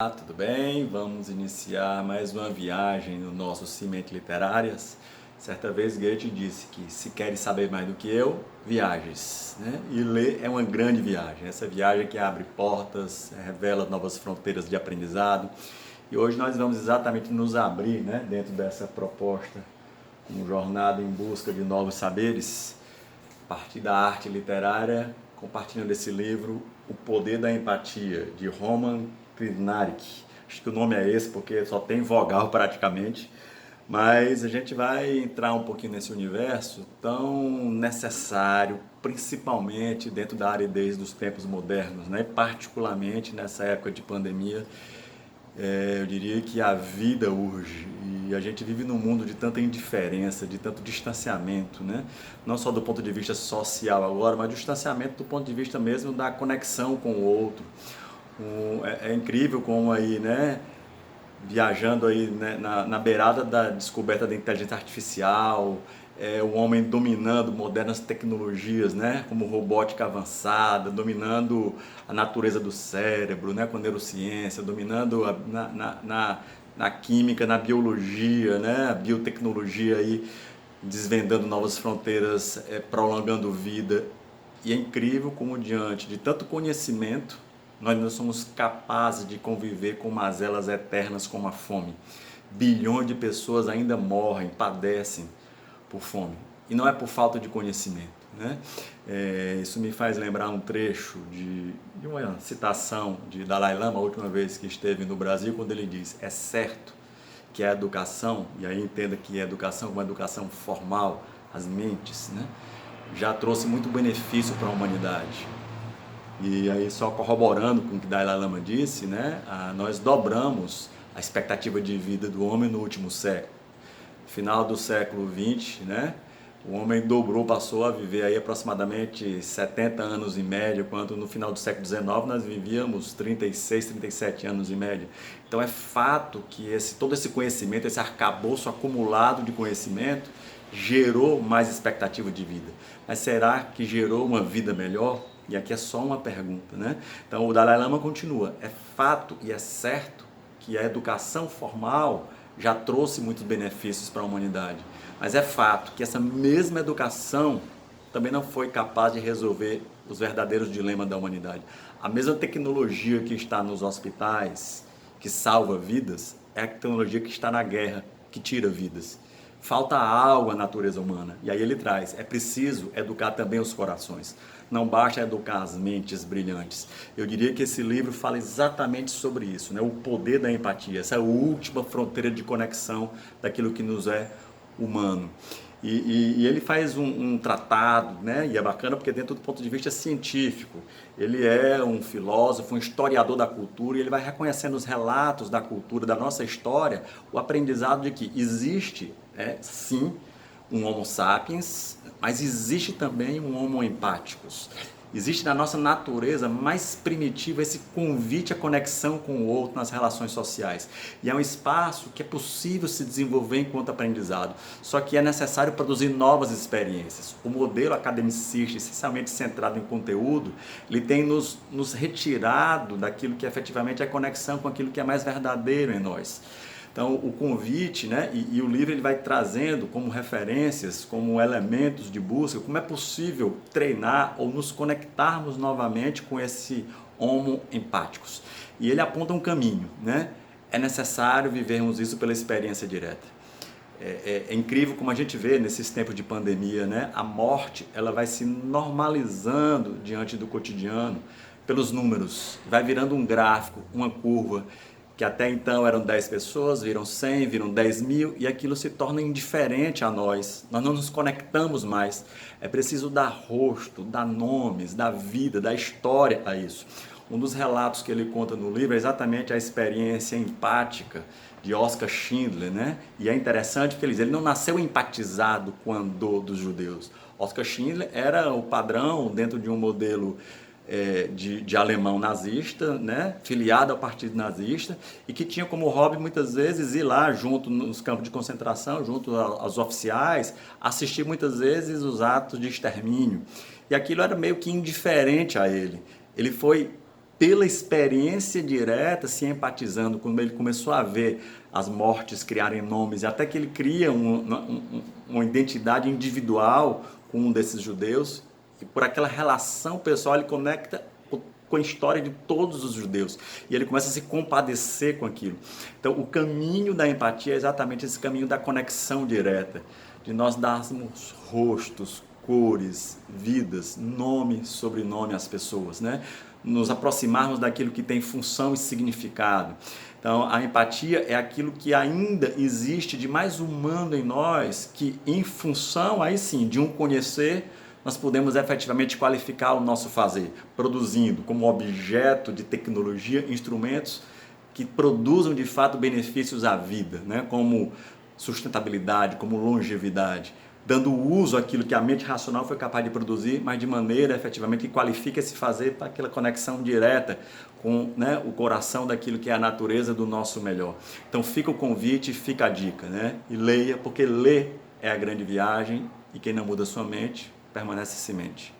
Tudo bem? Vamos iniciar mais uma viagem no nosso Cimente Literárias. Certa vez Goethe disse que se queres saber mais do que eu, viajes, né? E ler é uma grande viagem, essa viagem que abre portas, revela novas fronteiras de aprendizado. E hoje nós vamos exatamente nos abrir, né, dentro dessa proposta, uma jornada em busca de novos saberes, a partir da arte literária, compartilhando esse livro, O Poder da Empatia, de Roman Krznaric. Acho que o nome é esse porque só tem vogal praticamente, mas a gente vai entrar um pouquinho nesse universo tão necessário, principalmente dentro da aridez dos tempos modernos, né? Particularmente nessa época de pandemia. Eu diria que a vida urge e a gente vive num mundo de tanta indiferença, de tanto distanciamento, né? Não só do ponto de vista social agora, mas distanciamento do ponto de vista mesmo da conexão com o outro. É incrível como aí, né? Viajando aí, né, na beirada da descoberta da inteligência artificial, o homem dominando modernas tecnologias, né, como robótica avançada, dominando a natureza do cérebro, né, com a neurociência, dominando na química, na biologia, né, a biotecnologia aí, desvendando novas fronteiras, prolongando vida. E é incrível como diante de tanto conhecimento, nós não somos capazes de conviver com mazelas eternas como a fome. Bilhões de pessoas ainda morrem, padecem por fome. E não é por falta de conhecimento, né? Isso me faz lembrar um trecho de uma citação de Dalai Lama, a última vez que esteve no Brasil, quando ele diz: é certo que a educação, e aí entenda que a educação como a educação formal, as mentes, né, já trouxe muito benefício para a humanidade. E aí, só corroborando com o que Dalai Lama disse, né, nós dobramos a expectativa de vida do homem no último século. Final do século XX, né, o homem dobrou, passou a viver aí aproximadamente 70 anos em média, enquanto no final do século XIX nós vivíamos 36, 37 anos em média. Então é fato que todo esse conhecimento, esse arcabouço acumulado de conhecimento, gerou mais expectativa de vida. Mas será que gerou uma vida melhor? E aqui é só uma pergunta, né? Então o Dalai Lama continua: é fato e é certo que a educação formal já trouxe muitos benefícios para a humanidade, mas é fato que essa mesma educação também não foi capaz de resolver os verdadeiros dilemas da humanidade. A mesma tecnologia que está nos hospitais, que salva vidas, é a tecnologia que está na guerra, que tira vidas. Falta algo à natureza humana. E aí ele traz: é preciso educar também os corações. Não basta educar as mentes brilhantes. Eu diria que esse livro fala exatamente sobre isso, né? O poder da empatia, essa última fronteira de conexão daquilo que nos é humano. E ele faz um tratado, né? E é bacana porque dentro do ponto de vista científico, ele é um filósofo, um historiador da cultura, e ele vai reconhecendo os relatos da cultura, da nossa história, o aprendizado de que existe, sim, um Homo sapiens, mas existe também um Homo empathicus. Existe na nossa natureza mais primitiva esse convite à conexão com o outro nas relações sociais. E é um espaço que é possível se desenvolver enquanto aprendizado. Só que é necessário produzir novas experiências. O modelo academicista, essencialmente centrado em conteúdo, ele tem nos retirado daquilo que efetivamente é conexão com aquilo que é mais verdadeiro em nós. Então, o convite, né, e o livro ele vai trazendo como referências, como elementos de busca, como é possível treinar ou nos conectarmos novamente com esse homo empáticos. E ele aponta um caminho, né? É necessário vivermos isso pela experiência direta. É incrível como a gente vê nesses tempos de pandemia, né? A morte ela vai se normalizando diante do cotidiano pelos números, vai virando um gráfico, uma curva, que até então eram 10 pessoas, viram 100, viram 10 mil, e aquilo se torna indiferente a nós. Nós não nos conectamos mais. É preciso dar rosto, dar nomes, dar vida, dar história a isso. Um dos relatos que ele conta no livro é exatamente a experiência empática de Oskar Schindler, né? E é interessante porque ele não nasceu empatizado com a dor dos judeus. Oskar Schindler era o padrão dentro de um modelo de alemão nazista, né, filiado ao partido nazista, e que tinha como hobby muitas vezes ir lá junto nos campos de concentração, junto aos oficiais, assistir muitas vezes os atos de extermínio. E aquilo era meio que indiferente a ele. Ele foi pela experiência direta, se empatizando, quando ele começou a ver as mortes criarem nomes, até que ele cria uma identidade individual com um desses judeus, e por aquela relação pessoal ele conecta com a história de todos os judeus, e ele começa a se compadecer com aquilo. Então o caminho da empatia é exatamente esse caminho da conexão direta, de nós darmos rostos, cores, vidas, nome, sobrenome às pessoas, né? Nos aproximarmos daquilo que tem função e significado. Então, a empatia é aquilo que ainda existe de mais humano em nós, que em função, aí sim, de um conhecer, nós podemos efetivamente qualificar o nosso fazer, produzindo como objeto de tecnologia instrumentos que produzam de fato benefícios à vida, né? Como sustentabilidade, como longevidade, dando uso àquilo que a mente racional foi capaz de produzir, mas de maneira efetivamente que qualifica esse fazer para aquela conexão direta com, né, o coração daquilo que é a natureza do nosso melhor. Então fica o convite, fica a dica, né? E leia, porque ler é a grande viagem, e quem não muda sua mente, permanece semente.